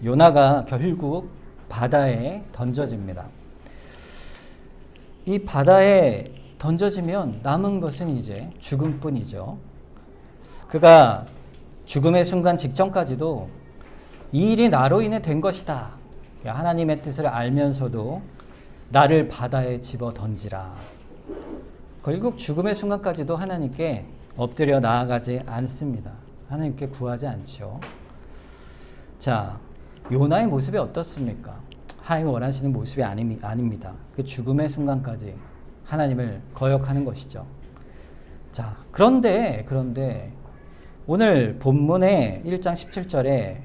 요나가 결국 바다에 던져집니다. 이 바다에 던져지면 남은 것은 이제 죽음뿐이죠. 그가 죽음의 순간 직전까지도 이 일이 나로 인해 된 것이다. 하나님의 뜻을 알면서도 나를 바다에 집어 던지라. 결국 죽음의 순간까지도 하나님께 엎드려 나아가지 않습니다. 하나님께 구하지 않죠. 자, 요나의 모습이 어떻습니까? 하나님이 원하시는 모습이 아닙니다. 그 죽음의 순간까지 하나님을 거역하는 것이죠. 자, 그런데 오늘 본문의 1장 17절에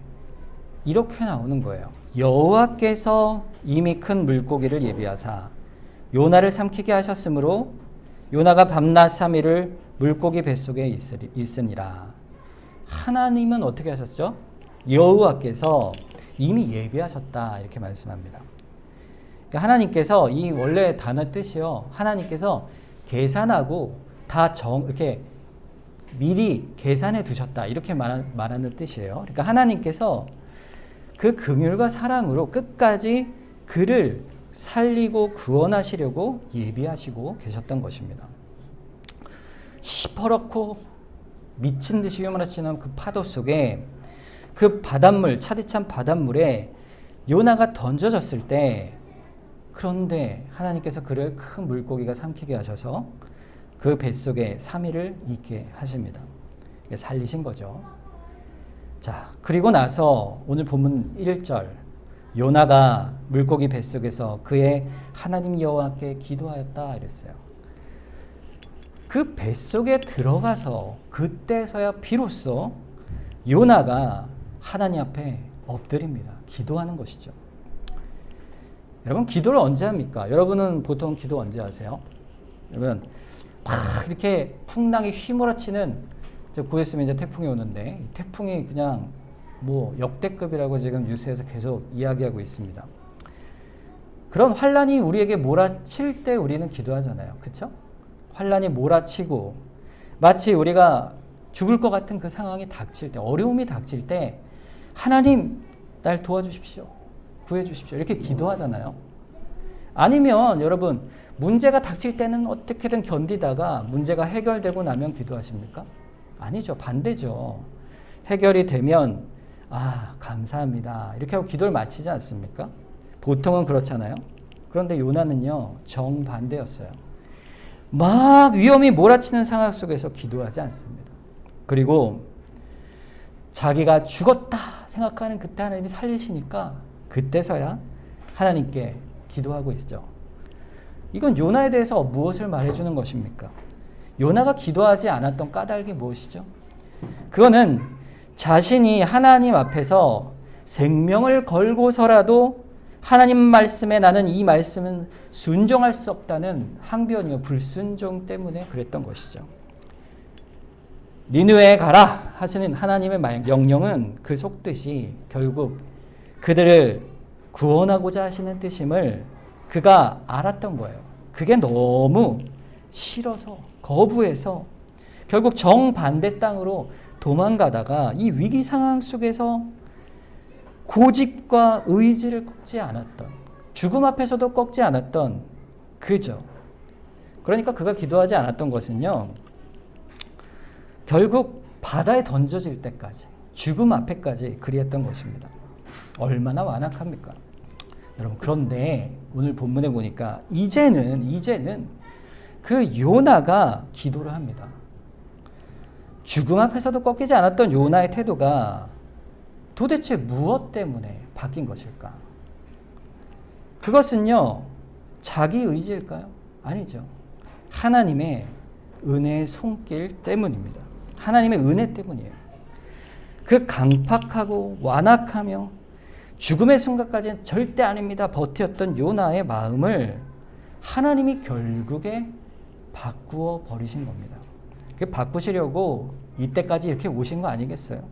이렇게 나오는 거예요. 여호와께서 이미 큰 물고기를 예비하사 요나를 삼키게 하셨으므로 요나가 밤낮 3일을 물고기 뱃속에 있으니라. 하나님은 어떻게 하셨죠? 여호와께서 이미 예비하셨다 이렇게 말씀합니다. 하나님께서 이 원래 단어 뜻이요. 하나님께서 계산하고 다 이렇게 미리 계산해 두셨다 이렇게 말하는 뜻이에요. 그러니까 하나님께서 그 긍휼과 사랑으로 끝까지 그를 살리고 구원하시려고 예비하시고 계셨던 것입니다. 시퍼렇고 미친 듯이 휘몰아치는 그 파도 속에 그 바닷물, 차디찬 바닷물에 요나가 던져졌을 때, 그런데 하나님께서 그를 큰 물고기가 삼키게 하셔서 그 뱃속에 3일을 있게 하십니다. 살리신 거죠. 자, 그리고 나서 오늘 본문 1절 요나가 물고기 뱃속에서 그의 하나님 여호와께 기도하였다 이랬어요. 그 뱃속에 들어가서 그때서야 비로소 요나가 하나님 앞에 엎드립니다. 기도하는 것이죠. 여러분, 기도를 언제 합니까? 여러분은 보통 기도 언제 하세요? 여러분, 막 이렇게 풍랑이 휘몰아치는, 구했으면 이제 태풍이 오는데, 태풍이 그냥 뭐 역대급이라고 지금 뉴스에서 계속 이야기하고 있습니다. 그런 환란이 우리에게 몰아칠 때 우리는 기도하잖아요. 그렇죠? 환란이 몰아치고 마치 우리가 죽을 것 같은 그 상황이 닥칠 때, 어려움이 닥칠 때 하나님 날 도와주십시오. 구해주십시오. 이렇게 기도하잖아요. 아니면 여러분, 문제가 닥칠 때는 어떻게든 견디다가 문제가 해결되고 나면 기도하십니까? 아니죠. 반대죠. 해결이 되면 감사합니다. 이렇게 하고 기도를 마치지 않습니까? 보통은 그렇잖아요. 그런데 요나는요, 정반대였어요. 막 위험이 몰아치는 상황 속에서 기도하지 않습니다. 그리고 자기가 죽었다 생각하는 그때 하나님이 살리시니까 그때서야 하나님께 기도하고 있죠. 이건 요나에 대해서 무엇을 말해주는 것입니까? 요나가 기도하지 않았던 까닭이 무엇이죠? 그거는 자신이 하나님 앞에서 생명을 걸고서라도 하나님 말씀에 나는 이 말씀은 순종할 수 없다는 항변이요, 불순종 때문에 그랬던 것이죠. 니느웨에 가라 하시는 하나님의 명령은 그 속뜻이 결국 그들을 구원하고자 하시는 뜻임을 그가 알았던 거예요. 그게 너무 싫어서, 거부해서 결국 정반대 땅으로 도망가다가 이 위기 상황 속에서 고집과 의지를 꺾지 않았던, 죽음 앞에서도 꺾지 않았던 그죠. 그러니까 그가 기도하지 않았던 것은요, 결국 바다에 던져질 때까지, 죽음 앞에까지 그리했던 것입니다. 얼마나 완악합니까? 여러분, 그런데 오늘 본문에 보니까 이제는 그 요나가 기도를 합니다. 죽음 앞에서도 꺾이지 않았던 요나의 태도가 도대체 무엇 때문에 바뀐 것일까? 그것은요, 자기 의지일까요? 아니죠. 하나님의 은혜의 손길 때문입니다. 하나님의 은혜 때문이에요. 그 강팍하고 완악하며 죽음의 순간까지는 절대 아닙니다 버텼던 요나의 마음을 하나님이 결국에 바꾸어 버리신 겁니다. 그 바꾸시려고 이때까지 이렇게 오신 거 아니겠어요?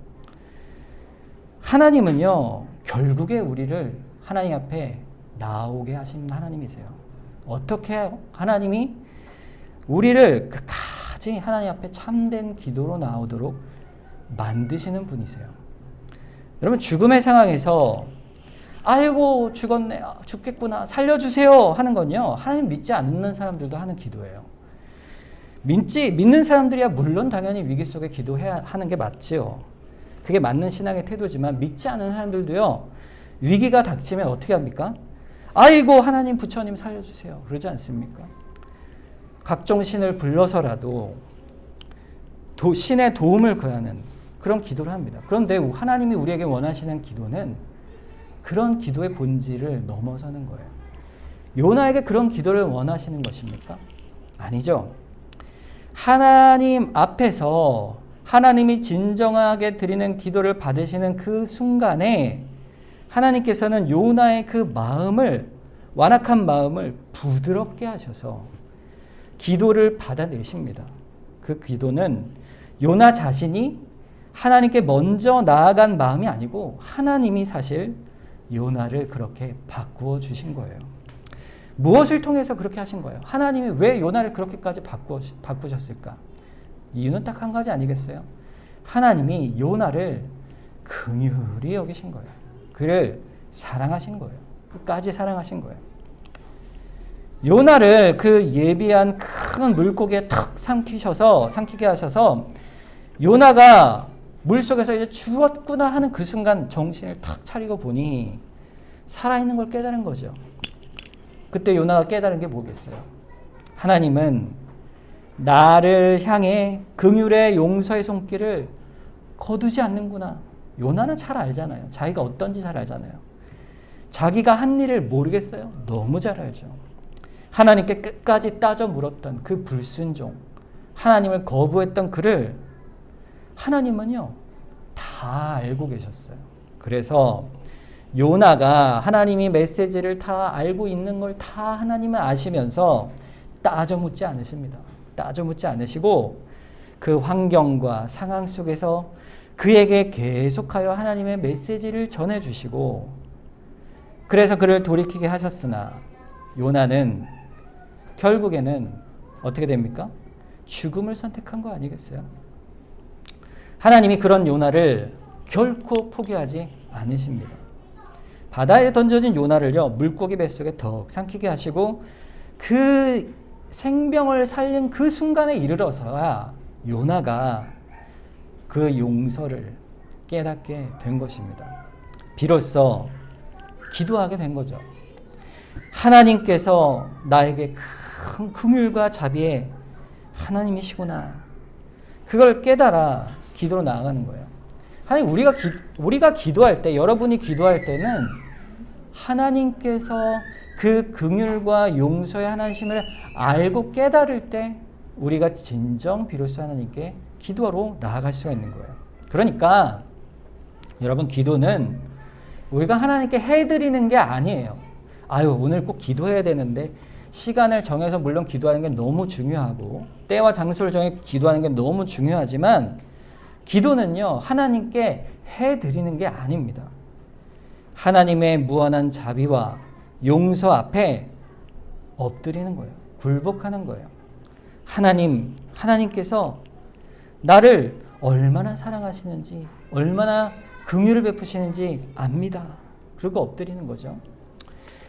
하나님은요, 결국에 우리를 하나님 앞에 나오게 하신 하나님이세요. 어떻게 해요? 하나님이 우리를 끝까지 하나님 앞에 참된 기도로 나오도록 만드시는 분이세요. 여러분, 죽음의 상황에서 아이고 죽었네, 죽겠구나, 살려주세요 하는 건요, 하나님 믿지 않는 사람들도 하는 기도예요. 믿는 사람들이야 물론 당연히 위기 속에 기도해야 하는 게 맞지요. 그게 맞는 신앙의 태도지만 믿지 않는 사람들도요, 위기가 닥치면 어떻게 합니까? 아이고 하나님 부처님 살려주세요 그러지 않습니까? 각종 신을 불러서라도 신의 도움을 구하는 그런 기도를 합니다. 그런데 하나님이 우리에게 원하시는 기도는 그런 기도의 본질을 넘어서는 거예요. 요나에게 그런 기도를 원하시는 것입니까? 아니죠. 하나님 앞에서 하나님이 진정하게 드리는 기도를 받으시는 그 순간에 하나님께서는 요나의 그 마음을, 완악한 마음을 부드럽게 하셔서 기도를 받아내십니다. 그 기도는 요나 자신이 하나님께 먼저 나아간 마음이 아니고 하나님이 사실 요나를 그렇게 바꾸어 주신 거예요. 무엇을 통해서 그렇게 하신 거예요? 하나님이 왜 요나를 그렇게까지 바꾸셨을까? 이유는 딱 한 가지 아니겠어요? 하나님이 요나를 긍휼히 여기신 거예요. 그를 사랑하신 거예요. 끝까지 사랑하신 거예요. 요나를 그 예비한 큰 물고기에 탁 삼키게 하셔서 요나가 물속에서 이제 죽었구나 하는 그 순간 정신을 탁 차리고 보니 살아있는 걸 깨달은 거죠. 그때 요나가 깨달은 게 뭐겠어요? 하나님은 나를 향해 긍휼의 용서의 손길을 거두지 않는구나. 요나는 잘 알잖아요. 자기가 어떤지 잘 알잖아요. 자기가 한 일을 모르겠어요? 너무 잘 알죠. 하나님께 끝까지 따져 물었던 그 불순종, 하나님을 거부했던 그를 하나님은요 다 알고 계셨어요. 그래서 요나가 하나님이 메시지를 다 알고 있는 걸 다 하나님은 아시면서 따져 묻지 않으십니다. 따져 묻지 않으시고 그 환경과 상황 속에서 그에게 계속하여 하나님의 메시지를 전해주시고, 그래서 그를 돌이키게 하셨으나 요나는 결국에는 어떻게 됩니까? 죽음을 선택한 거 아니겠어요? 하나님이 그런 요나를 결코 포기하지 않으십니다. 바다에 던져진 요나를요 물고기 뱃속에 덕 삼키게 하시고 그 생명을 살린 그 순간에 이르러서야 요나가 그 용서를 깨닫게 된 것입니다. 비로소 기도하게 된 거죠. 하나님께서 나에게 큰 긍휼과 자비의 하나님이시구나. 그걸 깨달아 기도로 나아가는 거예요. 하나님, 우리가 기도할 때, 여러분이 기도할 때는 하나님께서 그 긍휼과 용서의 하나님을 알고 깨달을 때 우리가 진정 비로소 하나님께 기도로 나아갈 수가 있는 거예요. 그러니까 여러분, 기도는 우리가 하나님께 해드리는 게 아니에요. 아유, 오늘 꼭 기도해야 되는데, 시간을 정해서 물론 기도하는 게 너무 중요하고 때와 장소를 정해 기도하는 게 너무 중요하지만 기도는요 하나님께 해드리는 게 아닙니다. 하나님의 무한한 자비와 용서 앞에 엎드리는 거예요. 굴복하는 거예요. 하나님께서 나를 얼마나 사랑하시는지, 얼마나 긍휼을 베푸시는지 압니다. 그리고 엎드리는 거죠.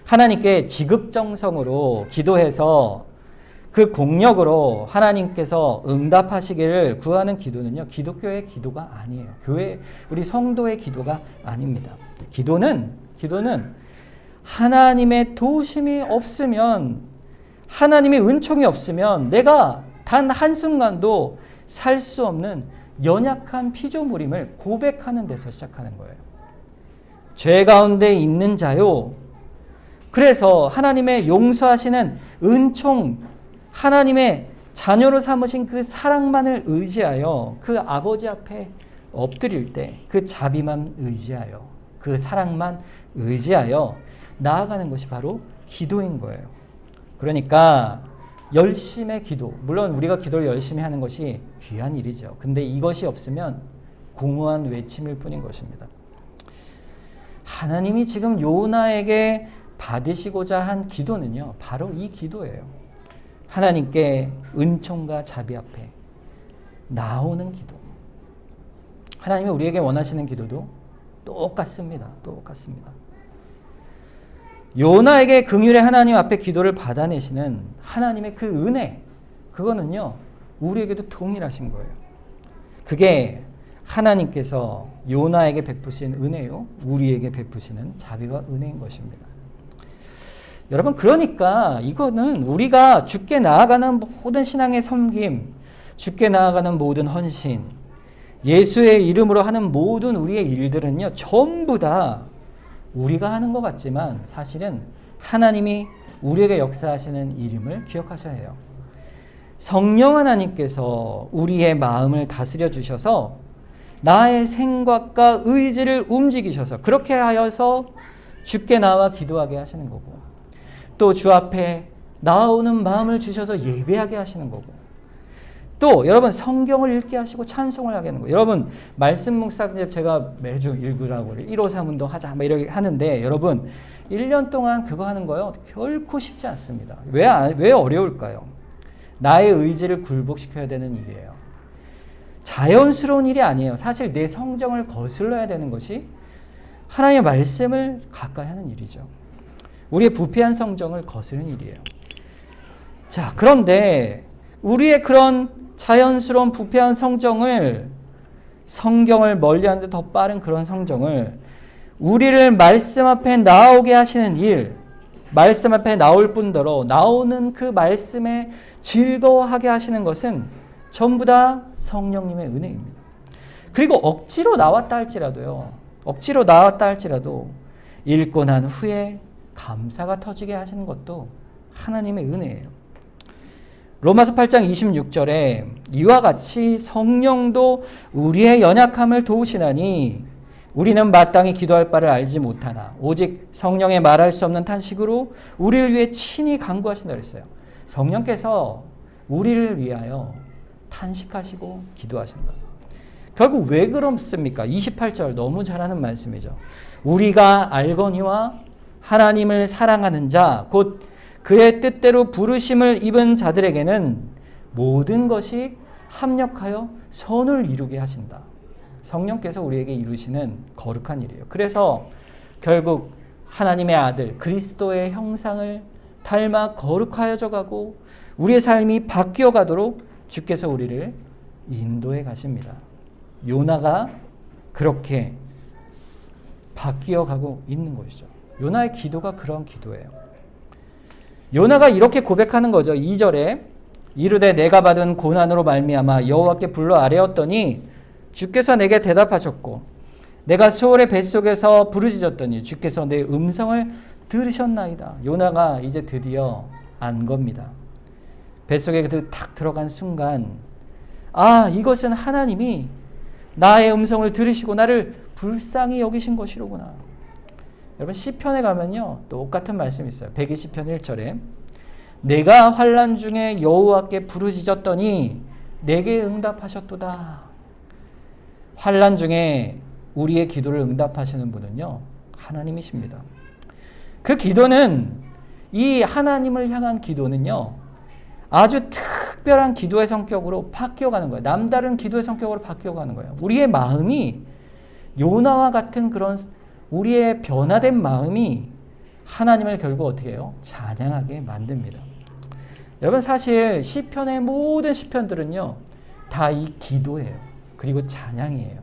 하나님께 지극정성으로 기도해서 그 공력으로 하나님께서 응답하시기를 구하는 기도는요, 기독교의 기도가 아니에요. 우리 성도의 기도가 아닙니다. 기도는 하나님의 도우심이 없으면, 하나님의 은총이 없으면 내가 단 한순간도 살 수 없는 연약한 피조물임을 고백하는 데서 시작하는 거예요. 죄 가운데 있는 자요. 그래서 하나님의 용서하시는 은총, 하나님의 자녀로 삼으신 그 사랑만을 의지하여 그 아버지 앞에 엎드릴 때 그 자비만 의지하여, 그 사랑만 의지하여 나아가는 것이 바로 기도인 거예요. 그러니까 열심의 기도, 물론 우리가 기도를 열심히 하는 것이 귀한 일이죠. 근데 이것이 없으면 공허한 외침일 뿐인 것입니다. 하나님이 지금 요나에게 받으시고자 한 기도는요 바로 이 기도예요. 하나님께 은총과 자비 앞에 나오는 기도. 하나님이 우리에게 원하시는 기도도 똑같습니다. 요나에게 긍휼의 하나님 앞에 기도를 받아내시는 하나님의 그 은혜, 그거는요 우리에게도 동일하신 거예요. 그게 하나님께서 요나에게 베푸신 은혜요, 우리에게 베푸시는 자비와 은혜인 것입니다. 여러분, 그러니까 이거는 우리가 주께 나아가는 모든 신앙의 섬김, 주께 나아가는 모든 헌신, 예수의 이름으로 하는 모든 우리의 일들은요 전부 다 우리가 하는 것 같지만 사실은 하나님이 우리에게 역사하시는 일임을 기억하셔야 해요. 성령 하나님께서 우리의 마음을 다스려 주셔서 나의 생각과 의지를 움직이셔서 그렇게 하여서 주께 나와 기도하게 하시는 거고, 또 주 앞에 나아오는 마음을 주셔서 예배하게 하시는 거고, 또 여러분 성경을 읽게 하시고 찬송을 하게 하는 거예요. 여러분 말씀 묵상 제가 매주 읽으라고 153 운동 하자 막 이렇게 하는데, 여러분 1년 동안 그거 하는 거요 결코 쉽지 않습니다. 왜 어려울까요? 나의 의지를 굴복시켜야 되는 일이에요. 자연스러운 일이 아니에요. 사실 내 성정을 거슬러야 되는 것이 하나님의 말씀을 가까이 하는 일이죠. 우리의 부패한 성정을 거스르는 일이에요. 자, 그런데 우리의 그런 자연스러운 부패한 성정을, 성경을 멀리하는데 더 빠른 그런 성정을 우리를 말씀 앞에 나오게 하시는 일, 말씀 앞에 나올 뿐더러 나오는 그 말씀에 즐거워하게 하시는 것은 전부 다 성령님의 은혜입니다. 그리고 억지로 나왔다 할지라도 읽고 난 후에 감사가 터지게 하시는 것도 하나님의 은혜예요. 로마서 8장 26절에 이와 같이 성령도 우리의 연약함을 도우시나니 우리는 마땅히 기도할 바를 알지 못하나 오직 성령의 말할 수 없는 탄식으로 우리를 위해 친히 간구하신다 그랬어요. 성령께서 우리를 위하여 탄식하시고 기도하신다. 결국 왜 그렇습니까? 28절 너무 잘하는 말씀이죠. 우리가 알거니와 하나님을 사랑하는 자 곧 그의 뜻대로 부르심을 입은 자들에게는 모든 것이 합력하여 선을 이루게 하신다. 성령께서 우리에게 이루시는 거룩한 일이에요. 그래서 결국 하나님의 아들 그리스도의 형상을 닮아 거룩하여져 가고 우리의 삶이 바뀌어 가도록 주께서 우리를 인도해 가십니다. 요나가 그렇게 바뀌어 가고 있는 것이죠. 요나의 기도가 그런 기도예요. 요나가 이렇게 고백하는 거죠. 2절에 이르되 내가 받은 고난으로 말미암아 여호와께 불러 아뢰었더니 주께서 내게 대답하셨고 내가 수월의 뱃속에서 부르짖었더니 주께서 내 음성을 들으셨나이다. 요나가 이제 드디어 안 겁니다. 뱃속에 탁 들어간 순간 이것은 하나님이 나의 음성을 들으시고 나를 불쌍히 여기신 것이로구나. 여러분 시편에 가면요 똑같은 말씀이 있어요. 120편 1절에 내가 환난 중에 여호와께 부르짖었더니 내게 응답하셨도다. 환난 중에 우리의 기도를 응답하시는 분은요 하나님이십니다. 그 기도는, 이 하나님을 향한 기도는요 아주 특별한 기도의 성격으로 바뀌어가는 거예요. 남다른 기도의 성격으로 바뀌어가는 거예요. 우리의 마음이 요나와 같은 그런 우리의 변화된 마음이 하나님을 결국 어떻게 해요? 찬양하게 만듭니다. 여러분 사실 시편의 모든 시편들은요 다 이 기도예요. 그리고 찬양이에요.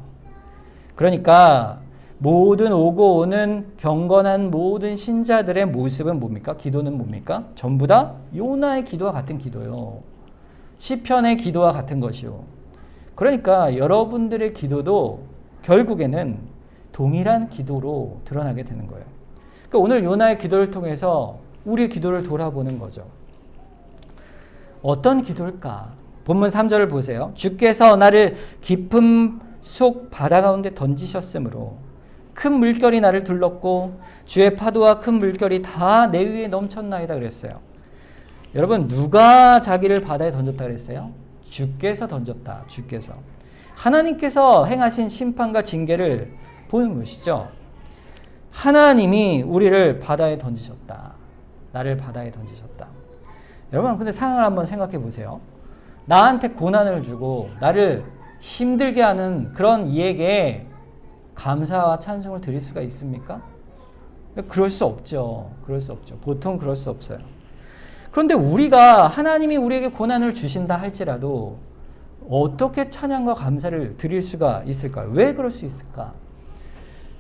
그러니까 모든 오고 오는 경건한 모든 신자들의 모습은 뭡니까? 기도는 뭡니까? 전부 다 요나의 기도와 같은 기도요. 시편의 기도와 같은 것이요. 그러니까 여러분들의 기도도 결국에는 동일한 기도로 드러나게 되는 거예요. 그러니까 오늘 요나의 기도를 통해서 우리의 기도를 돌아보는 거죠. 어떤 기도일까? 본문 3절을 보세요. 주께서 나를 깊은 속 바다 가운데 던지셨으므로 큰 물결이 나를 둘렀고 주의 파도와 큰 물결이 다 내 위에 넘쳤나이다 그랬어요. 여러분 누가 자기를 바다에 던졌다 그랬어요? 주께서 던졌다. 주께서. 하나님께서 행하신 심판과 징계를 보는 것이죠. 하나님이 우리를 바다에 던지셨다. 나를 바다에 던지셨다. 여러분 근데 상황을 한번 생각해 보세요. 나한테 고난을 주고 나를 힘들게 하는 그런 이에게 감사와 찬송을 드릴 수가 있습니까? 그럴 수 없죠. 그럴 수 없죠. 보통 그럴 수 없어요. 그런데 우리가 하나님이 우리에게 고난을 주신다 할지라도 어떻게 찬양과 감사를 드릴 수가 있을까요? 왜 그럴 수 있을까?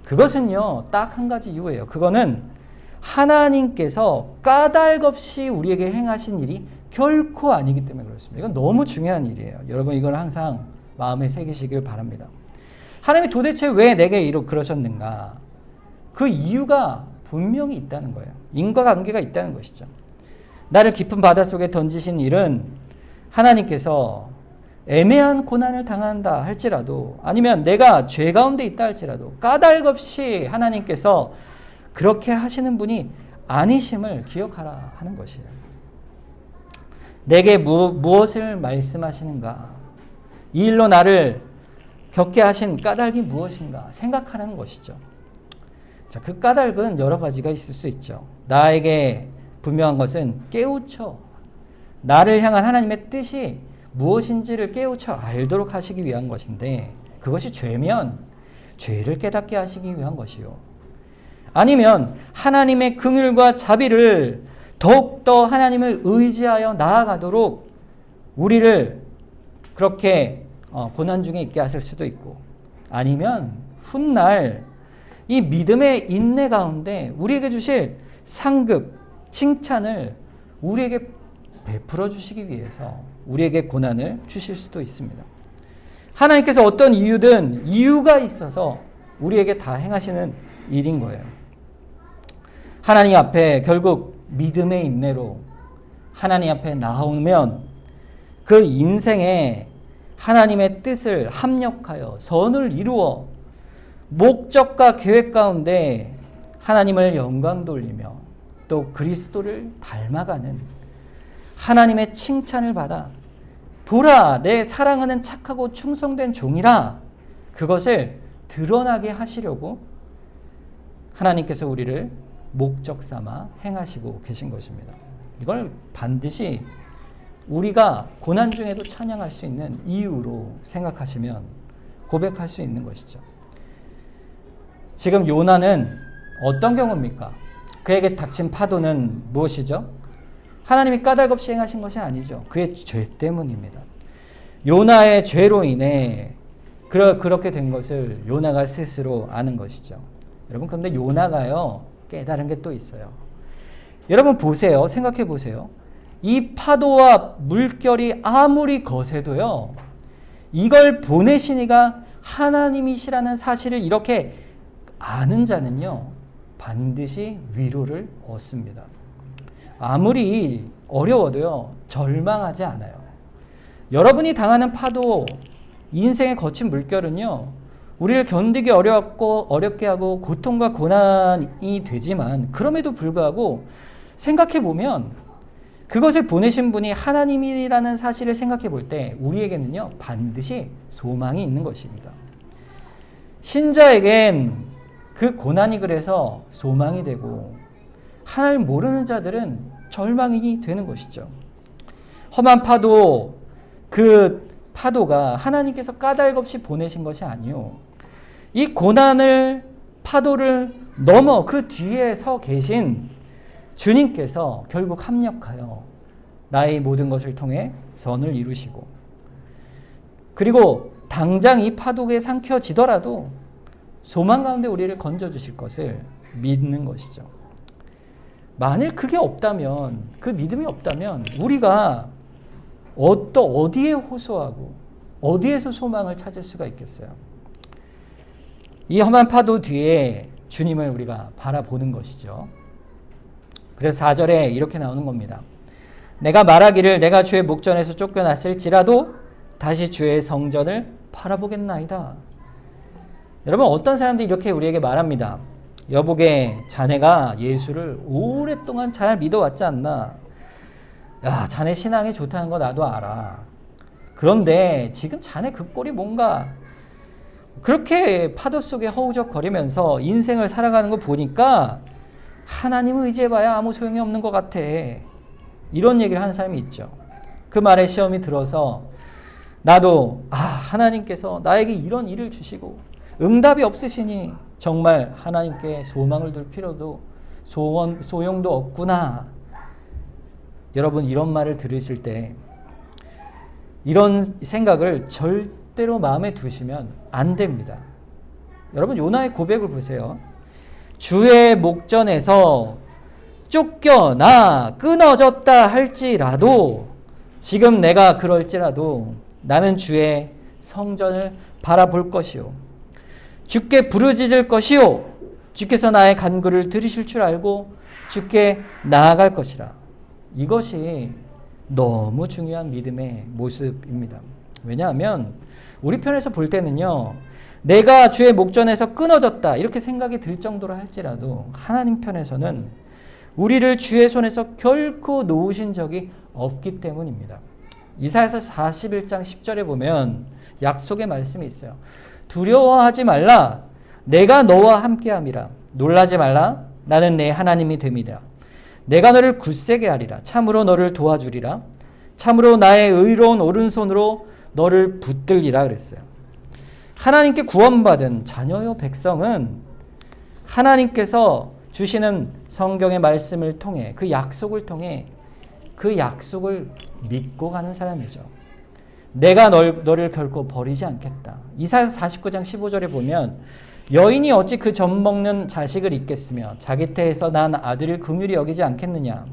그것은요, 딱 한 가지 이유예요. 그거는 하나님께서 까닭 없이 우리에게 행하신 일이 결코 아니기 때문에 그렇습니다. 이건 너무 중요한 일이에요. 여러분 이걸 항상 마음에 새기시길 바랍니다. 하나님이 도대체 왜 내게 그러셨는가? 그 이유가 분명히 있다는 거예요. 인과관계가 있다는 것이죠. 나를 깊은 바닷속에 던지신 일은 하나님께서 애매한 고난을 당한다 할지라도, 아니면 내가 죄 가운데 있다 할지라도 까닭 없이 하나님께서 그렇게 하시는 분이 아니심을 기억하라 하는 것이에요. 내게 무엇을 말씀하시는가? 이 일로 나를 겪게 하신 까닭이 무엇인가 생각하는 것이죠. 자, 그 까닭은 여러 가지가 있을 수 있죠. 나에게 분명한 것은 깨우쳐 나를 향한 하나님의 뜻이 무엇인지를 깨우쳐 알도록 하시기 위한 것인데, 그것이 죄면 죄를 깨닫게 하시기 위한 것이요, 아니면 하나님의 긍휼과 자비를 더욱더 하나님을 의지하여 나아가도록 우리를 그렇게 고난 중에 있게 하실 수도 있고, 아니면 훗날 이 믿음의 인내 가운데 우리에게 주실 상급, 칭찬을 우리에게 베풀어 주시기 위해서 우리에게 고난을 주실 수도 있습니다. 하나님께서 어떤 이유든 이유가 있어서 우리에게 다 행하시는 일인 거예요. 하나님 앞에 결국 믿음의 인내로 하나님 앞에 나오면 그 인생에 하나님의 뜻을 합력하여 선을 이루어 목적과 계획 가운데 하나님을 영광 돌리며 또 그리스도를 닮아가는 하나님의 칭찬을 받아 보라 내 사랑하는 착하고 충성된 종이라, 그것을 드러나게 하시려고 하나님께서 우리를 목적 삼아 행하시고 계신 것입니다. 이걸 반드시 우리가 고난 중에도 찬양할 수 있는 이유로 생각하시면 고백할 수 있는 것이죠. 지금 요나는 어떤 경우입니까? 그에게 닥친 파도는 무엇이죠? 하나님이 까닭 없이 행하신 것이 아니죠. 그의 죄 때문입니다. 요나의 죄로 인해 그렇게 된 것을 요나가 스스로 아는 것이죠. 여러분, 그런데 요나가요, 깨달은 게 또 있어요. 여러분 보세요. 생각해 보세요. 이 파도와 물결이 아무리 거세도요, 이걸 보내신 이가 하나님이시라는 사실을 이렇게 아는 자는요, 반드시 위로를 얻습니다. 아무리 어려워도요, 절망하지 않아요. 여러분이 당하는 파도, 인생의 거친 물결은요, 우리를 견디기 어렵게 하고 고통과 고난이 되지만, 그럼에도 불구하고 생각해 보면 그것을 보내신 분이 하나님이라는 사실을 생각해 볼 때 우리에게는요, 반드시 소망이 있는 것입니다. 신자에겐 그 고난이 그래서 소망이 되고, 하나님 모르는 자들은 절망이 되는 것이죠. 험한 파도, 그 파도가 하나님께서 까닭 없이 보내신 것이 아니요, 이 고난을, 파도를 넘어 그 뒤에 서 계신 주님께서 결국 합력하여 나의 모든 것을 통해 선을 이루시고, 그리고 당장 이 파도에 삼켜지더라도 소망 가운데 우리를 건져주실 것을 믿는 것이죠. 만일 그게 없다면, 그 믿음이 없다면 우리가 어디에 호소하고 어디에서 소망을 찾을 수가 있겠어요? 이 험한 파도 뒤에 주님을 우리가 바라보는 것이죠. 그래서 4절에 이렇게 나오는 겁니다. 내가 말하기를 내가 주의 목전에서 쫓겨났을지라도 다시 주의 성전을 바라보겠나이다. 여러분, 어떤 사람들이 이렇게 우리에게 말합니다. 여보게, 자네가 예수를 오랫동안 잘 믿어왔지 않나? 야, 자네 신앙이 좋다는 거 나도 알아. 그런데 지금 자네 그 꼴이 뭔가 그렇게 파도 속에 허우적거리면서 인생을 살아가는 거 보니까 하나님을 의지해봐야 아무 소용이 없는 것 같아. 이런 얘기를 하는 사람이 있죠. 그 말에 시험이 들어서 나도 하나님께서 나에게 이런 일을 주시고 응답이 없으시니 정말 하나님께 소망을 둘 필요도 소용도 없구나. 여러분 이런 말을 들으실 때 이런 생각을 절대로 마음에 두시면 안 됩니다. 여러분 요나의 고백을 보세요. 주의 목전에서 쫓겨나 끊어졌다 할지라도 지금 내가 그럴지라도 나는 주의 성전을 바라볼 것이요 주께 부르짖을 것이요 주께서 나의 간구를 들으실 줄 알고 주께 나아갈 것이라. 이것이 너무 중요한 믿음의 모습입니다. 왜냐하면 우리 편에서 볼 때는요, 내가 주의 목전에서 끊어졌다 이렇게 생각이 들 정도로 할지라도 하나님 편에서는 우리를 주의 손에서 결코 놓으신 적이 없기 때문입니다. 이사야서 41장 10절에 보면 약속의 말씀이 있어요. 두려워하지 말라. 내가 너와 함께함이라. 놀라지 말라. 나는 내 하나님이 됨이라. 내가 너를 굳세게 하리라. 참으로 너를 도와주리라. 참으로 나의 의로운 오른손으로 너를 붙들리라 그랬어요. 하나님께 구원받은 자녀요 백성은 하나님께서 주시는 성경의 말씀을 통해 그 약속을 통해 그 약속을 믿고 가는 사람이죠. 내가 너를 결코 버리지 않겠다. 이사야서 49장 15절에 보면 여인이 어찌 그 젖 먹는 자식을 잊겠으며 자기 태에서 난 아들을 긍휼히 여기지 않겠느냐.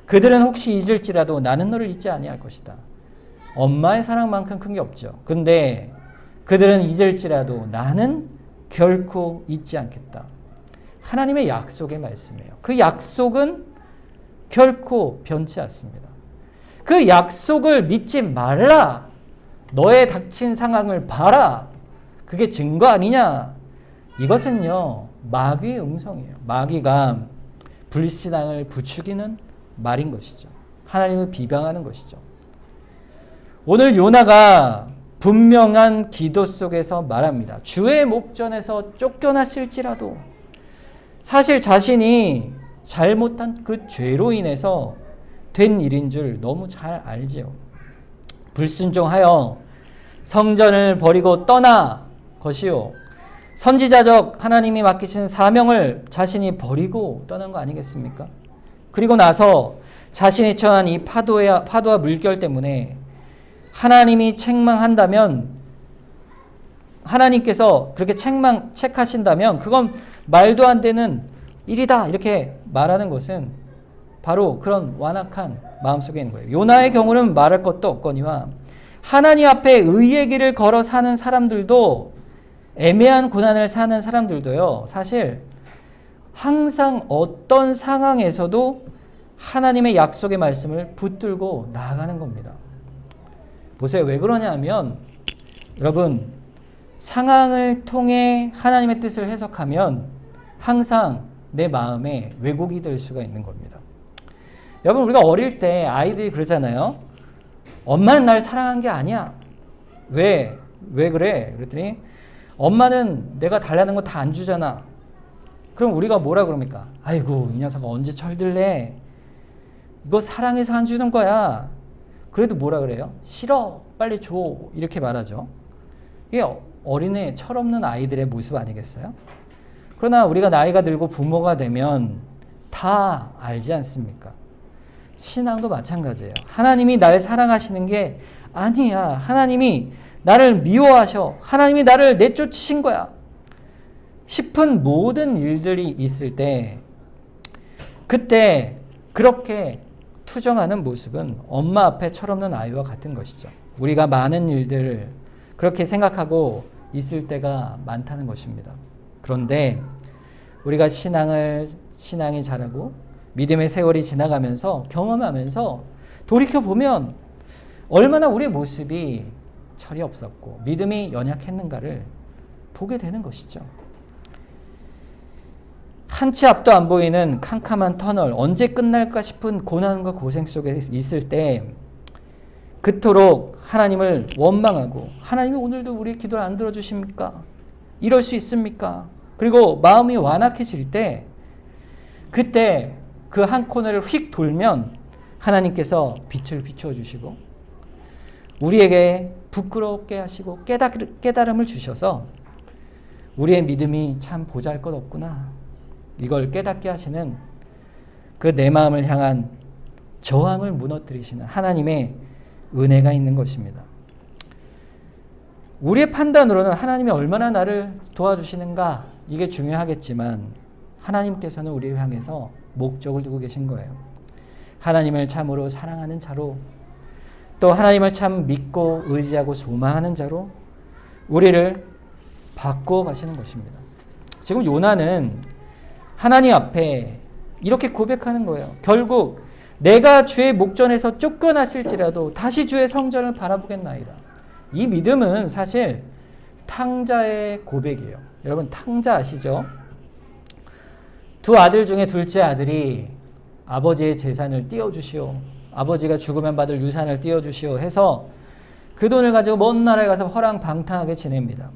그들은 혹시 잊을지라도 나는 너를 잊지 아니할 것이다. 엄마의 사랑만큼 큰 게 없죠. 근데 그들은 잊을지라도 나는 결코 잊지 않겠다. 하나님의 약속의 말씀이에요. 그 약속은 결코 변치 않습니다. 그 약속을 믿지 말라. 너의 닥친 상황을 봐라. 그게 증거 아니냐. 이것은요, 마귀의 음성이에요. 마귀가 불신앙을 부추기는 말인 것이죠. 하나님을 비방하는 것이죠. 오늘 요나가 분명한 기도 속에서 말합니다. 주의 목전에서 쫓겨났을지라도 사실 자신이 잘못한 그 죄로 인해서 된 일인 줄 너무 잘 알지요. 불순종하여 성전을 버리고 떠나 것이요. 선지자적 하나님이 맡기신 사명을 자신이 버리고 떠난 거 아니겠습니까? 그리고 나서 자신이 처한 이 파도와 물결 때문에 하나님이 책망한다면, 하나님께서 그렇게 책하신다면 그건 말도 안 되는 일이다 이렇게 말하는 것은 바로 그런 완악한 마음속에 있는 거예요. 요나의 경우는 말할 것도 없거니와 하나님 앞에 의의 길을 걸어 사는 사람들도, 애매한 고난을 사는 사람들도요, 사실 항상 어떤 상황에서도 하나님의 약속의 말씀을 붙들고 나아가는 겁니다. 보세요. 왜 그러냐면 여러분, 상황을 통해 하나님의 뜻을 해석하면 항상 내 마음에 왜곡이 될 수가 있는 겁니다. 여러분, 우리가 어릴 때 아이들이 그러잖아요. 엄마는 날 사랑한 게 아니야. 왜 그래? 그랬더니 엄마는 내가 달라는 거 다 안 주잖아. 그럼 우리가 뭐라 그럽니까? 아이고, 이 녀석 언제 철들래? 이거 사랑해서 안 주는 거야. 그래도 뭐라 그래요? 싫어, 빨리 줘. 이렇게 말하죠. 이게 어린애, 철없는 아이들의 모습 아니겠어요? 그러나 우리가 나이가 들고 부모가 되면 다 알지 않습니까? 신앙도 마찬가지예요. 하나님이 날 사랑하시는 게 아니야. 하나님이 나를 미워하셔. 하나님이 나를 내쫓으신 거야. 싶은 모든 일들이 있을 때, 그때 그렇게 투정하는 모습은 엄마 앞에 철없는 아이와 같은 것이죠. 우리가 많은 일들을 그렇게 생각하고 있을 때가 많다는 것입니다. 그런데 우리가 신앙이 자라고 믿음의 세월이 지나가면서 경험하면서 돌이켜보면 얼마나 우리의 모습이 철이 없었고 믿음이 연약했는가를 보게 되는 것이죠. 한치 앞도 안 보이는 캄캄한 터널, 언제 끝날까 싶은 고난과 고생 속에 있을 때 그토록 하나님을 원망하고, 하나님이 오늘도 우리의 기도를 안 들어주십니까? 이럴 수 있습니까? 그리고 마음이 완악해질 때, 그때 그 한 코너를 휙 돌면 하나님께서 빛을 비추어 주시고 우리에게 부끄럽게 하시고 깨달음을 주셔서 우리의 믿음이 참 보잘것없구나. 이걸 깨닫게 하시는 그 내 마음을 향한 저항을 무너뜨리시는 하나님의 은혜가 있는 것입니다. 우리의 판단으로는 하나님이 얼마나 나를 도와주시는가 이게 중요하겠지만 하나님께서는 우리를 향해서 목적을 두고 계신 거예요. 하나님을 참으로 사랑하는 자로, 또 하나님을 참 믿고 의지하고 소망하는 자로 우리를 바꾸어 가시는 것입니다. 지금 요나는 하나님 앞에 이렇게 고백하는 거예요. 결국 내가 주의 목전에서 쫓겨났을지라도 다시 주의 성전을 바라보겠나이다. 이 믿음은 사실 탕자의 고백이에요. 여러분 탕자 아시죠? 두 아들 중에 둘째 아들이 아버지의 재산을 띄워주시오, 아버지가 죽으면 받을 유산을 띄워주시오 해서 그 돈을 가지고 먼 나라에 가서 허랑방탕하게 지냅니다.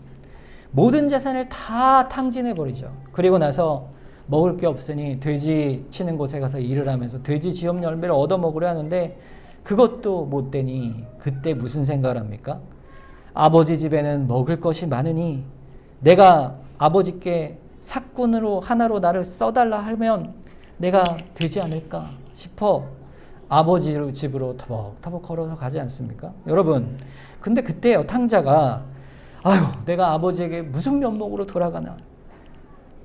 모든 재산을 다 탕진해버리죠. 그리고 나서 먹을 게 없으니 돼지 치는 곳에 가서 일을 하면서 돼지 지업 열매를 얻어먹으려 하는데 그것도 못 되니 그때 무슨 생각을 합니까? 아버지 집에는 먹을 것이 많으니 내가 아버지께 삭군으로 하나로 나를 써달라 하면 내가 되지 않을까 싶어 아버지 집으로 터벅터벅 걸어서 가지 않습니까? 여러분, 근데 그때요 탕자가 아유 내가 아버지에게 무슨 면목으로 돌아가나.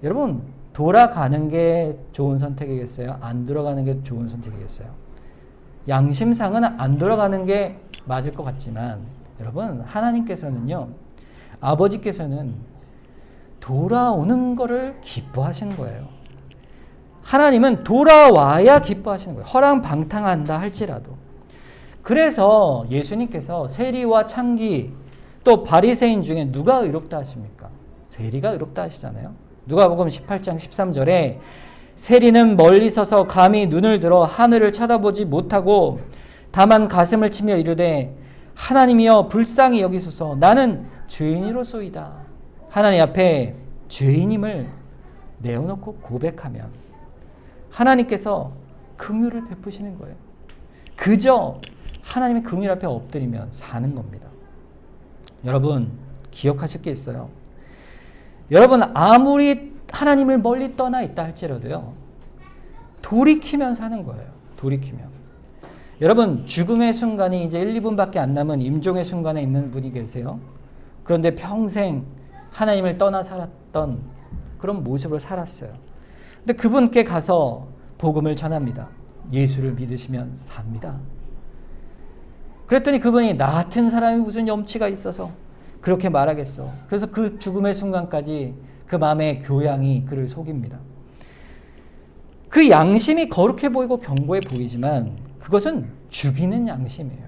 여러분 돌아가는 게 좋은 선택이겠어요? 안 돌아가는 게 좋은 선택이겠어요? 양심상은 안 돌아가는 게 맞을 것 같지만 여러분 하나님께서는요, 아버지께서는 돌아오는 거를 기뻐하시는 거예요. 하나님은 돌아와야 기뻐하시는 거예요. 허랑방탕한다 할지라도. 그래서 예수님께서 세리와 창기 또 바리새인 중에 누가 의롭다 하십니까? 세리가 의롭다 하시잖아요. 누가복음 18장 13절에 세리는 멀리 서서 감히 눈을 들어 하늘을 쳐다보지 못하고 다만 가슴을 치며 이르되 하나님이여 불쌍히 여기소서 나는 죄인이로소이다. 하나님 앞에 죄인임을 내어놓고 고백하면 하나님께서 긍휼을 베푸시는 거예요. 그저 하나님의 긍휼 앞에 엎드리면 사는 겁니다. 여러분 기억하실 게 있어요. 여러분 아무리 하나님을 멀리 떠나 있다 할지라도요 돌이키면 사는 거예요. 돌이키면. 여러분 죽음의 순간이 이제 1, 2분밖에 안 남은 임종의 순간에 있는 분이 계세요. 그런데 평생 하나님을 떠나 살았던 그런 모습으로 살았어요. 근데 그분께 가서 복음을 전합니다. 예수를 믿으시면 삽니다. 그랬더니 그분이 나 같은 사람이 무슨 염치가 있어서 그렇게 말하겠어. 그래서 그 죽음의 순간까지 그 마음의 교양이 그를 속입니다. 그 양심이 거룩해 보이고 견고해 보이지만 그것은 죽이는 양심이에요.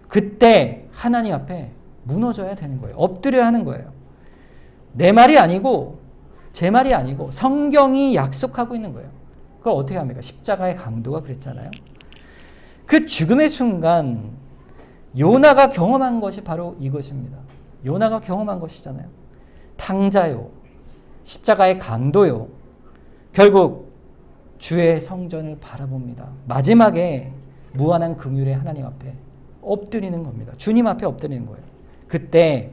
그때 하나님 앞에 무너져야 되는 거예요. 엎드려야 하는 거예요. 내 말이 아니고 제 말이 아니고 성경이 약속하고 있는 거예요. 그걸 어떻게 합니까? 십자가의 강도가 그랬잖아요. 그 죽음의 순간 요나가 경험한 것이 바로 이것입니다. 요나가 경험한 것이잖아요. 탕자요, 십자가의 강도요, 결국 주의 성전을 바라봅니다. 마지막에 무한한 긍휼의 하나님 앞에 엎드리는 겁니다. 주님 앞에 엎드리는 거예요. 그때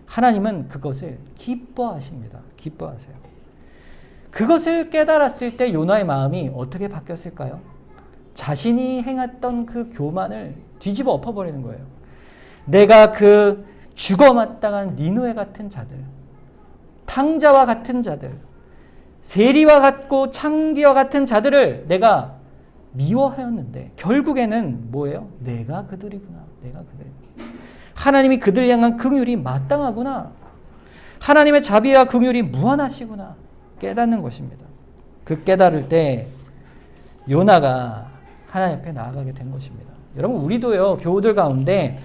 하나님은 그것을 기뻐하십니다. 기뻐하세요. 그것을 깨달았을 때 요나의 마음이 어떻게 바뀌었을까요? 자신이 행했던 그 교만을 뒤집어 엎어버리는 거예요. 내가 그 죽어마땅한 니느웨 같은 자들, 탕자와 같은 자들, 세리와 같고 창기와 같은 자들을 내가 미워하였는데 결국에는 뭐예요? 내가 그들이구나. 내가 그들이구나. 하나님이 그들 향한 긍휼이 마땅하구나. 하나님의 자비와 긍휼이 무한하시구나. 깨닫는 것입니다. 그 깨달을 때 요나가 하나님 앞에 나아가게 된 것입니다. 여러분 우리도요 교우들 가운데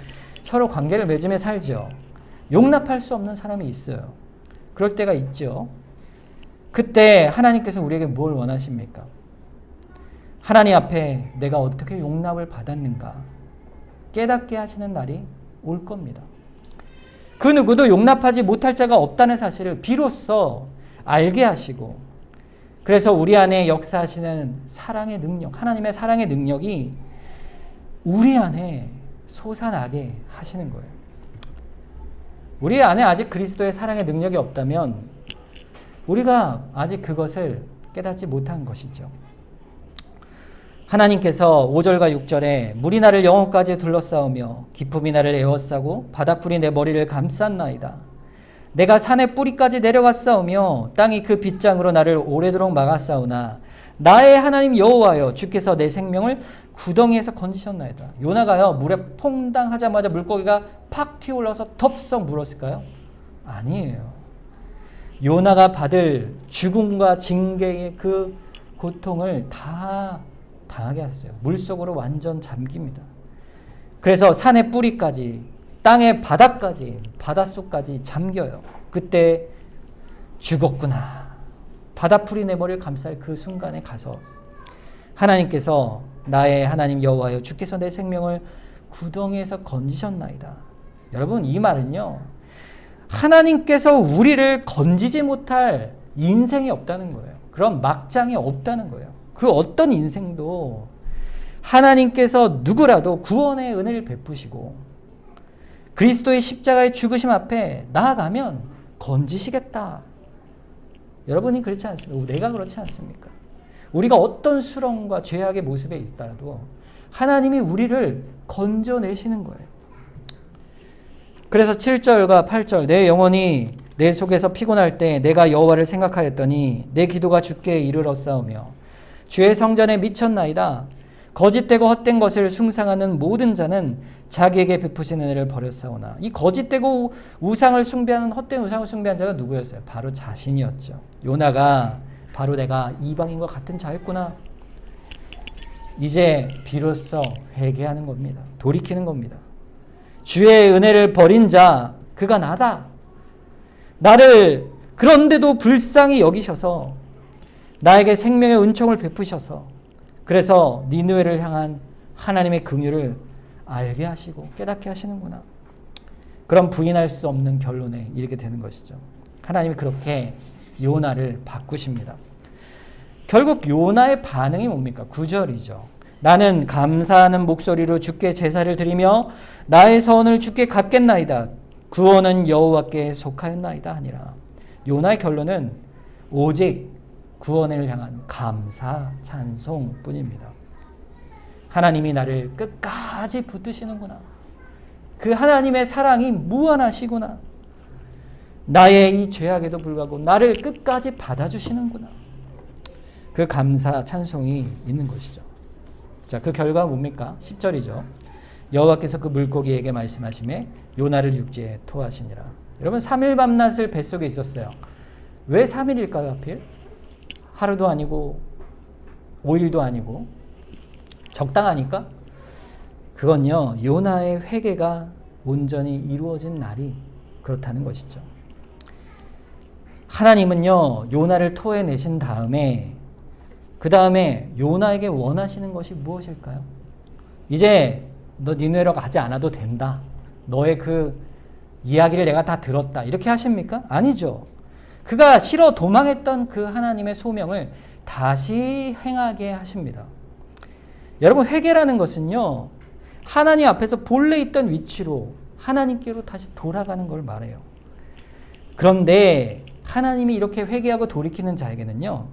서로 관계를 맺으며 살죠. 용납할 수 없는 사람이 있어요. 그럴 때가 있죠. 그때 하나님께서 우리에게 뭘 원하십니까? 하나님 앞에 내가 어떻게 용납을 받았는가 깨닫게 하시는 날이 올 겁니다. 그 누구도 용납하지 못할 자가 없다는 사실을 비로소 알게 하시고, 그래서 우리 안에 역사하시는 사랑의 능력, 하나님의 사랑의 능력이 우리 안에 솟아나게 하시는 거예요. 우리 안에 아직 그리스도의 사랑의 능력이 없다면 우리가 아직 그것을 깨닫지 못한 것이죠. 하나님께서 5절과 6절에 물이 나를 영혼까지 둘러싸우며 기품이 나를 에워싸고 바닷불이 내 머리를 감쌌나이다. 내가 산의 뿌리까지 내려갔사오며 땅이 그 빗장으로 나를 오래도록 막았사오나 나의 하나님 여호와여 주께서 내 생명을 구덩이에서 건지셨나이다. 요나가요 물에 퐁당하자마자 물고기가 팍 튀어올라서 덥석 물었을까요? 아니에요. 요나가 받을 죽음과 징계의 그 고통을 다 당하게 하셨어요. 물속으로 완전 잠깁니다. 그래서 산의 뿌리까지 땅의 바닥까지 바닷속까지 잠겨요. 그때 죽었구나. 바닷풀이 내 머리를 감쌀 그 순간에 가서 하나님께서 나의 하나님 여호와여 주께서 내 생명을 구덩이에서 건지셨나이다. 여러분 이 말은요. 하나님께서 우리를 건지지 못할 인생이 없다는 거예요. 그런 막장이 없다는 거예요. 그 어떤 인생도 하나님께서 누구라도 구원의 은혜를 베푸시고 그리스도의 십자가의 죽으심 앞에 나아가면 건지시겠다. 여러분이 그렇지 않습니까? 내가 그렇지 않습니까? 우리가 어떤 수렁과 죄악의 모습에 있더라도 하나님이 우리를 건져내시는 거예요. 그래서 7절과 8절 내 영혼이 내 속에서 피곤할 때 내가 여호와를 생각하였더니 내 기도가 주께 이르렀사오며 주의 성전에 미쳤나이다. 거짓되고 헛된 것을 숭상하는 모든 자는 자기에게 베푸시는 은혜를 버렸사오나 이 거짓되고 우상을 숭배하는 헛된 우상을 숭배한 자가 누구였어요? 바로 자신이었죠. 요나가 바로 내가 이방인과 같은 자였구나. 이제 비로소 회개하는 겁니다. 돌이키는 겁니다. 주의 은혜를 버린 자 그가 나다. 나를 그런데도 불쌍히 여기셔서 나에게 생명의 은총을 베푸셔서 그래서 니느웨를 향한 하나님의 긍휼을 알게 하시고 깨닫게 하시는구나. 그럼 부인할 수 없는 결론에 이르게 되는 것이죠. 하나님이 그렇게 요나를 바꾸십니다. 결국 요나의 반응이 뭡니까? 9절이죠. 나는 감사하는 목소리로 주께 제사를 드리며 나의 서원을 주께 갚겠나이다. 구원은 여호와께 속하였나이다 하니라. 요나의 결론은 오직 구원을 향한 감사, 찬송뿐입니다. 하나님이 나를 끝까지 붙드시는구나. 그 하나님의 사랑이 무한하시구나. 나의 이 죄악에도 불구하고 나를 끝까지 받아주시는구나. 그 감사, 찬송이 있는 것이죠. 자, 그 결과가 뭡니까? 10절이죠. 여호와께서 그 물고기에게 말씀하시매 요나를 육지에 토하시니라. 여러분 3일 밤낮을 뱃속에 있었어요. 왜 3일일까요 하필? 하루도 아니고 5일도 아니고 적당하니까? 그건요 요나의 회개가 온전히 이루어진 날이 그렇다는 것이죠. 하나님은요 요나를 토해내신 다음에 그 다음에 요나에게 원하시는 것이 무엇일까요? 이제 너 니느웨로 가지 않아도 된다. 너의 그 이야기를 내가 다 들었다. 이렇게 하십니까? 아니죠. 그가 싫어 도망했던 그 하나님의 소명을 다시 행하게 하십니다. 여러분 회개라는 것은요. 하나님 앞에서 본래 있던 위치로 하나님께로 다시 돌아가는 걸 말해요. 그런데 하나님이 이렇게 회개하고 돌이키는 자에게는요.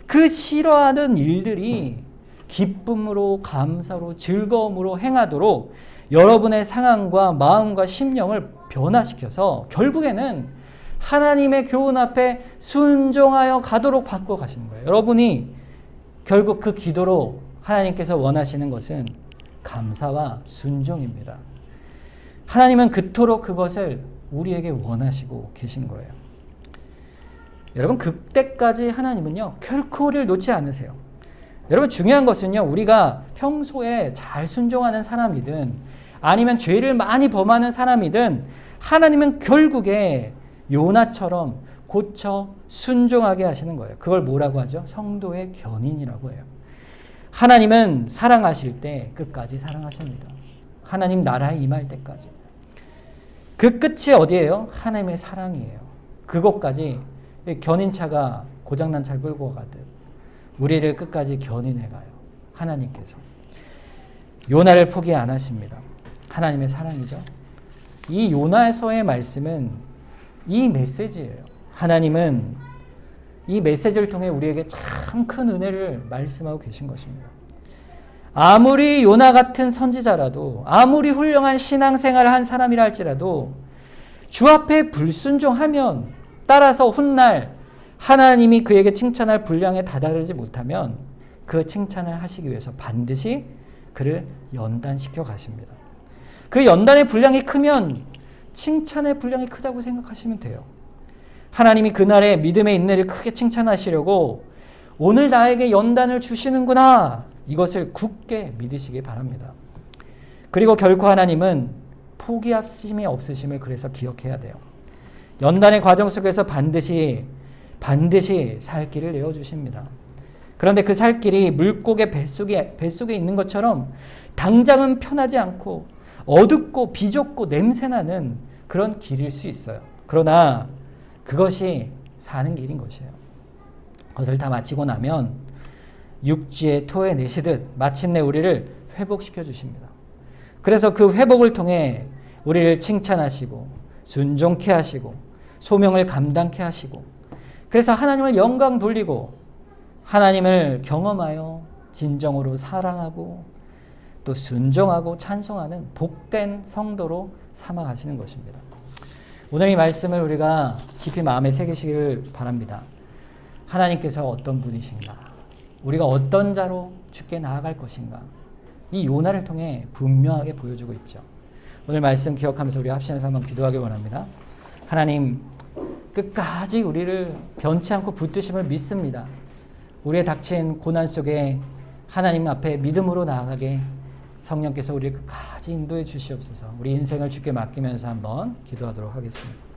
그 싫어하는 일들이 기쁨으로 감사로 즐거움으로 행하도록 여러분의 상황과 마음과 심령을 변화시켜서 결국에는 하나님의 교훈 앞에 순종하여 가도록 바꿔 가시는 거예요. 여러분이 결국 그 기도로 하나님께서 원하시는 것은 감사와 순종입니다. 하나님은 그토록 그것을 우리에게 원하시고 계신 거예요. 여러분 그때까지 하나님은요 결코 우리를 놓지 않으세요. 여러분 중요한 것은요 우리가 평소에 잘 순종하는 사람이든 아니면 죄를 많이 범하는 사람이든 하나님은 결국에 요나처럼 고쳐 순종하게 하시는 거예요. 그걸 뭐라고 하죠? 성도의 견인이라고 해요. 하나님은 사랑하실 때 끝까지 사랑하십니다. 하나님 나라에 임할 때까지. 그 끝이 어디예요? 하나님의 사랑이에요. 그것까지 견인차가 고장난 차를 끌고 가듯 우리를 끝까지 견인해 가요. 하나님께서. 요나를 포기 안 하십니다. 하나님의 사랑이죠. 이 요나서의 말씀은 이 메시지예요. 하나님은 이 메시지를 통해 우리에게 참 큰 은혜를 말씀하고 계신 것입니다. 아무리 요나 같은 선지자라도, 아무리 훌륭한 신앙생활을 한 사람이라 할지라도 주 앞에 불순종하면, 따라서 훗날 하나님이 그에게 칭찬할 분량에 다다르지 못하면 그 칭찬을 하시기 위해서 반드시 그를 연단시켜 가십니다. 그 연단의 분량이 크면 칭찬의 분량이 크다고 생각하시면 돼요. 하나님이 그날의 믿음의 인내를 크게 칭찬하시려고 오늘 나에게 연단을 주시는구나, 이것을 굳게 믿으시기 바랍니다. 그리고 결코 하나님은 포기하심이 없으심을 그래서 기억해야 돼요. 연단의 과정 속에서 반드시 살 길을 내어주십니다. 그런데 그 살 길이 물고기 뱃속에 있는 것처럼 당장은 편하지 않고 어둡고 비좁고 냄새나는 그런 길일 수 있어요. 그러나 그것이 사는 길인 것이에요. 그것을 다 마치고 나면 육지에 토해 내시듯 마침내 우리를 회복시켜 주십니다. 그래서 그 회복을 통해 우리를 칭찬하시고 순종케 하시고 소명을 감당케 하시고, 그래서 하나님을 영광 돌리고 하나님을 경험하여 진정으로 사랑하고 또 순종하고 찬송하는 복된 성도로 삼아 가시는 것입니다. 오늘 이 말씀을 우리가 깊이 마음에 새기시기를 바랍니다. 하나님께서 어떤 분이신가, 우리가 어떤 자로 주께 나아갈 것인가, 이 요나를 통해 분명하게 보여주고 있죠. 오늘 말씀 기억하면서 우리 합심해서 한번 기도하기 원합니다. 하나님, 끝까지 우리를 변치 않고 붙드심을 믿습니다. 우리의 닥친 고난 속에 하나님 앞에 믿음으로 나아가게 성령께서 우리를 끝까지 인도해 주시옵소서. 우리 인생을 주께 맡기면서 한번 기도하도록 하겠습니다.